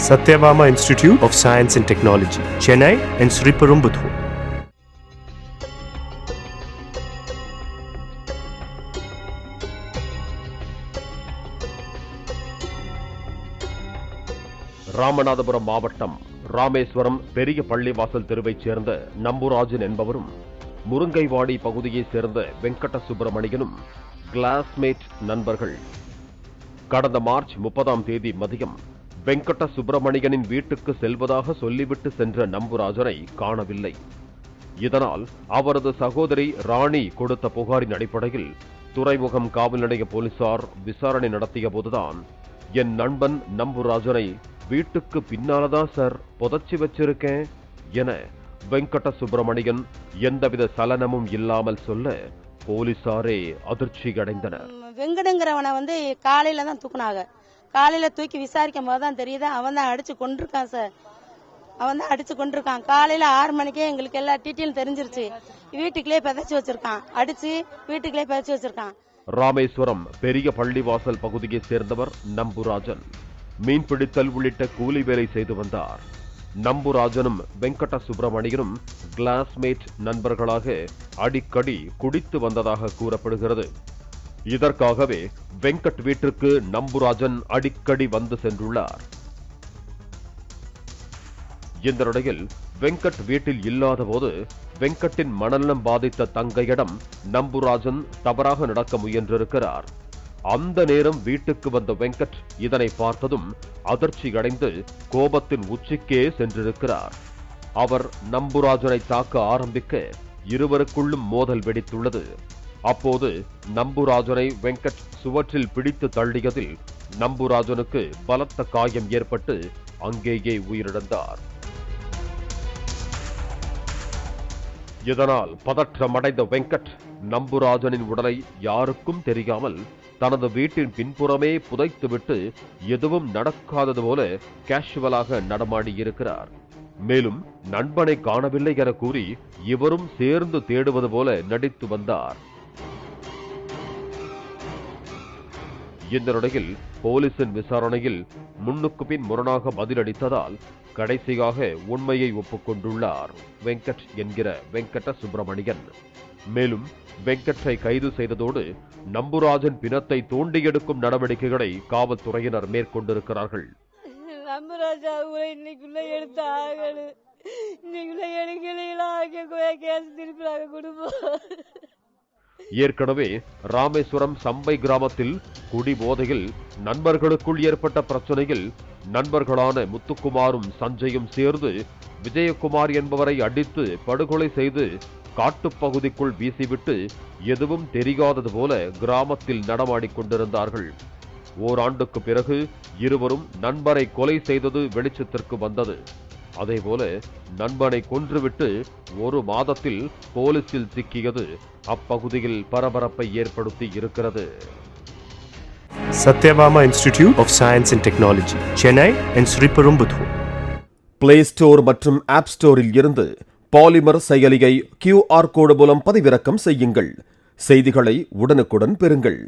Satyabama Institute of Science and Technology, Chennai and Sriperumbudur. Ramanathapuram மாவட்டம் ராமேஸ்வரம் பெரிய பள்ளிவாசல் தெருவைச் சேர்ந்த நம்புராஜன் என்பவரும், முருங்கைவாடி பகுதியைச் சேர்ந்த வெங்கட சுப்பிரமணியனும் கிளாஸ்மேட் நண்பர்கள். கடந்த மார்ச் 30ஆம் தேதி மதியம் வெங்கட சுப்பிரமணியனின் வீட்டுக்கு செல்வதாக சொல்லிவிட்டு சென்ற நம்புராஜனை காணவில்லை. இதனால் அவரது சகோதரி ராணி கொடுத்த புகாரின் அடிப்படையில் துறைமுகம் காவல் நிலைய போலீசார் விசாரணை நடத்திய போதுதான், என் நண்பன் நம்புராஜனை வீட்டுக்கு பின்னால்தான் சார் புதைச்சி வச்சிருக்கேன் என வெங்கட சுப்பிரமணியன் எந்தவித சலனமும் இல்லாமல் சொல்ல போலீசாரே அதிர்ச்சி அடைந்தனர். வெங்கடங்கிறவனை காலையில தான் தூக்குனாங்க. காலையில தூக்கி விசாரிக்கும் போதுதான் தெரியுது அவன் தான் அடிச்சு கொண்டிருக்கான் சார். அவன் தான் அடிச்சு கொண்டிருக்கான். காலையில 6 மணிக்கே எங்களுக்கு எல்லா டீட்டெயிலும் தெரிஞ்சிருச்சு. வீட்டுக்குள்ளே புதைச்சி வச்சிருக்கான். அடிச்சு வீட்டுக்குள்ளே புதைச்சி வச்சிருக்கான். ராமேஸ்வரம் பெரிய பள்ளிவாசல் பகுதியை சேர்ந்தவர் நம்புராஜன். மீன்பிடித்தல் உள்ளிட்ட கூலி வேலை செய்து வந்தார். நம்புராஜனும் வெங்கட சுப்பிரமணியனும் கிளாஸ்மேட் நண்பர்களாக அடிக்கடி குடித்து வந்ததாக கூறப்படுகிறது. இதற்காகவே வெங்கட் வீட்டிற்கு நம்புராஜன் அடிக்கடி வந்து சென்றுள்ளார். இந்த நிலையில் வெங்கட் வீட்டில் இல்லாத போது வெங்கட்டின் மனநலம் பாதித்த தங்கையிடம் நம்புராஜன் தவறாக நடக்க முயன்றிருக்கிறார். அந்த நேரம் வீட்டுக்கு வந்த வெங்கட் இதனை பார்த்ததும் அதிர்ச்சி அடைந்து கோபத்தின் உச்சிக்கே சென்றிருக்கிறார். அவர் நம்புராஜனை தாக்க ஆரம்பிக்க இருவருக்குள்ளும் மோதல் வெடித்துள்ளது. அப்போது நம்புராஜனை வெங்கட் சுவற்றில் பிடித்து தள்ளியதில் நம்புராஜனுக்கு பலத்த காயம் ஏற்பட்டு அங்கேயே உயிரிழந்தார். இதனால் பதற்றமடைந்த வெங்கட் நம்புராஜனின் உடலை யாருக்கும் தெரியாமல் தனது வீட்டின் பின்புறமே புதைத்துவிட்டு எதுவும் நடக்காதது போல கேஷுவலாக நடமாடியிருக்கிறார். மேலும் நண்பனை காணவில்லை என கூறி இவரும் சேர்ந்து தேடுவது போல நடித்து வந்தார். இந்த நிலையில் போலீசின் விசாரணையில் முன்னுக்கு பின் முரணாக பதிலளித்ததால் கடைசியாக உண்மையை ஒப்புக்கொண்டுள்ளார் வெங்கட் என்கிற வெங்கட சுப்பிரமணியன். மேலும் வெங்கட்டை கைது செய்ததோடு நம்புராஜன் பிணத்தை தோண்டி எடுக்கும் நடவடிக்கைகளை காவல்துறையினர் மேற்கொண்டிருக்கிறார்கள். நம்புராஜா இன்னைக்குள்ள எடுத்து ஆகணும். இன்னைக்குள்ள எடுக்கலாம் குடும்பம். ஏற்கனவே ராமேஸ்வரம் சம்பை கிராமத்தில் குடி போதையில் நண்பர்களுக்குள் ஏற்பட்ட பிரச்சனையில் நண்பர்களான முத்துக்குமாரும் சஞ்சயும் சேர்ந்து விஜயகுமார் என்பவரை அடித்து படுகொலை செய்து காட்டுப்பகுதிக்குள் வீசிவிட்டு எதுவும் தெரியாதது போல கிராமத்தில் நடமாடிக்கொண்டிருந்தார்கள். ஓராண்டுக்கு பிறகு இருவரும் நண்பரை கொலை செய்தது வெளிச்சத்திற்கு வந்தது. அதேபோல நண்பனை கொன்றுவிட்டு 1 மாதத்தில் போலீசில் சிக்கியது அப்பகுதியில் பரபரப்பை ஏற்படுத்தி இருக்கிறது. Satyabama Institute of Science and Technology, Chennai and Sriperumbudur. Play store மற்றும் ஆப் ஸ்டோரில் இருந்து பாலிமர் செயலியை QR கோடு மூலம் பதிவிறக்கம் செய்யுங்கள். செய்திகளை உடனுக்குடன் பெறுங்கள்.